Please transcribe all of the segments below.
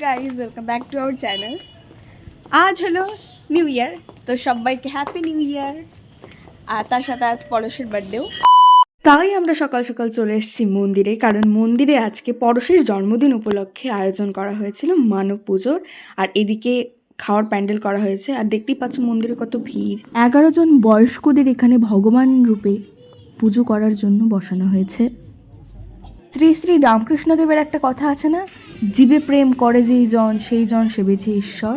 Guys, welcome back to our channel. আজ হলো new year, তো সবাইকে হ্যাপি নিউ ইয়ার। আর তার সাথে আজ পরশের বার্থডেও। তাই আমরা সকাল সকাল চলে এসেছি মন্দিরে, কারণ মন্দিরে আজকে পরশের জন্মদিন উপলক্ষে আয়োজন করা হয়েছিল মানব পুজোর। আর এদিকে খাওয়ার প্যান্ডেল করা হয়েছে। আর দেখতেই পাচ্ছ মন্দিরে কত ভিড়। 11 জন বয়স্কদের এখানে ভগবান রূপে পুজো করার জন্য বসানো হয়েছে। শ্রী শ্রী রামকৃষ্ণদেবের একটা কথা আছে না, জীবে প্রেম করে যেই জন সেই জন সেবেছে ঈশ্বর।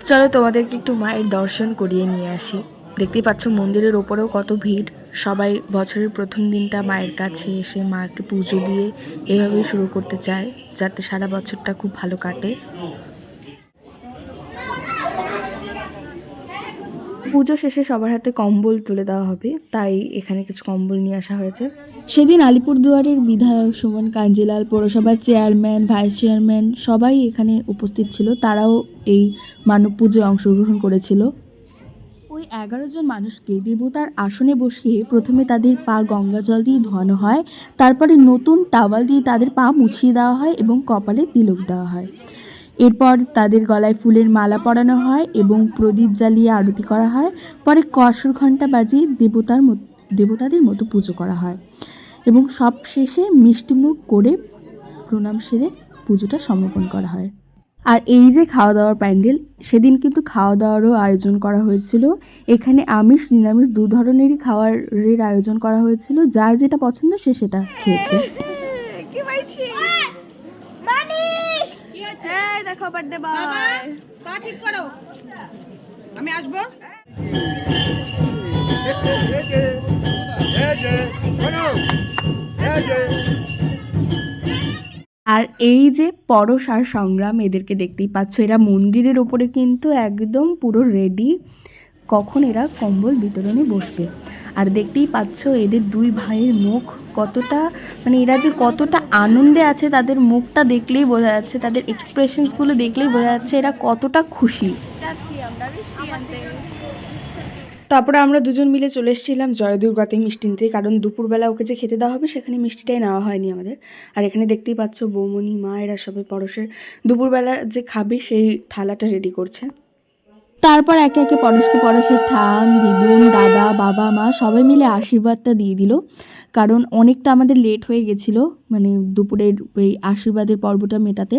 চলো তোমাদেরকে একটু মায়ের দর্শন করিয়ে নিয়ে আসি। দেখতেই পাচ্ছ মন্দিরের ওপরেও কত ভিড়। সবাই বছরের প্রথম দিনটা মায়ের কাছে এসে মাকে পুজো দিয়ে এভাবেই শুরু করতে চায়, যাতে সারা বছরটা খুব ভালো কাটে। পুজো শেষে সবার হাতে কম্বল তুলে দেওয়া হবে, তাই এখানে কিছু কম্বল নিয়ে আসা হয়েছে। সেদিন আলিপুরদুয়ারের বিধায়ক সুমন কাঞ্জিলাল, পৌরসভার চেয়ারম্যান, ভাইস চেয়ারম্যান সবাই এখানে উপস্থিত ছিল। তারাও এই মানব পুজোয় অংশগ্রহণ করেছিল। ওই 11 জন মানুষকে দেবতার আসনে বসিয়ে প্রথমে তাদের পা গঙ্গা জল দিয়ে ধোয়ানো হয়, তারপরে নতুন টাওয়াল দিয়ে তাদের পা মুছিয়ে দেওয়া হয় এবং কপালে তিলক দেওয়া হয়। এরপর তাদের গলায় ফুলের মালা পরানো হয় এবং প্রদীপ জ্বালিয়ে আরতি করা হয়। পরে কসর ঘণ্টা বাজিয়ে দেবতাদের মতো পুজো করা হয় এবং সব শেষে মিষ্টিমুখ করে প্রণাম সেরে পুজোটা সমাপন করা হয়। আর এই যে খাওয়া দাওয়ার প্যান্ডেল, সেদিন কিন্তু খাওয়া দাওয়ারও আয়োজন করা হয়েছিল। এখানে আমিষ নিরামিষ দু ধরনেরই খাবারের আয়োজন করা হয়েছিল। যার যেটা পছন্দ সে সেটা খেয়েছে। দেখো বার্থডে বয়, পা ঠিক করো, আমি আসবো। আর এই যে পরশ আর সংগ্রাম, এদেরকে দেখতেই পাচ্ছ, এরা মন্দিরের ওপরে কিন্তু একদম পুরো রেডি, কখন এরা কম্বল বিতরণে বসবে। আর দেখতেই পাচ্ছ এদের দুই ভাইয়ের মুখ কতটা, মানে এরা যে কতটা আনন্দে আছে, তাদের মুখটা দেখলেই বোঝা যাচ্ছে, তাদের এক্সপ্রেশনসগুলো দেখলেই বোঝা যাচ্ছে এরা কতটা খুশি। তারপরে আমরা দুজন মিলে চলে এসেছিলাম জয়দুর্গাতে মিষ্টি নিতে, কারণ দুপুরবেলা ওকে যে খেতে দেওয়া হবে সেখানে মিষ্টিটাই নেওয়া হয়নি আমাদের। আর এখানে দেখতেই পাচ্ছ বৌমনি, মা, এরা সবাই পরশের দুপুরবেলা যে খাবে সেই থালাটা রেডি করছে। তারপর একে একে পরশের ঠাম, দিদুন, দাদা, বাবা, মা সবাই মিলে আশীর্বাদটা দিয়ে দিল, কারণ অনেকটা আমাদের লেট হয়ে গেছিলো মানে দুপুরের ওই আশীর্বাদের পর্বটা মেটাতে।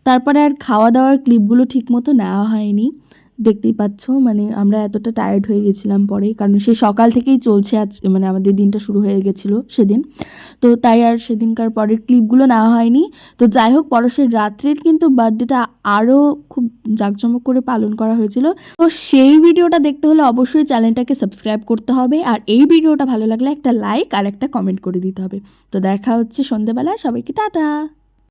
তারপরে আর খাওয়া দাওয়ার ক্লিপগুলো ঠিকমতো নেওয়া হয়নি। দেখতেই পাচ্ছ মানে আমরা এতটা টায়ার্ড হয়ে গেছিলাম পরে, কারণ সে সকাল থেকেই চলছে, আজ মানে আমাদের দিনটা শুরু হয়ে গেছিলো সেদিন। তো তাই আর সেদিনকার পরের ক্লিপগুলো নেওয়া হয়নি। তো যাই হোক, পরশের রাত্রের কিন্তু বার্থডেটা আরও খুব জাঁকজমক করে পালন করা হয়েছিল। তো সেই ভিডিওটা দেখতে হলে অবশ্যই চ্যানেলটাকে সাবস্ক্রাইব করতে হবে। আর এই ভিডিওটা ভালো লাগলে একটা লাইক আর একটা কমেন্ট করে দিতে হবে। তো দেখা হচ্ছে সন্ধ্যেবেলা, সবাইকে টাটা।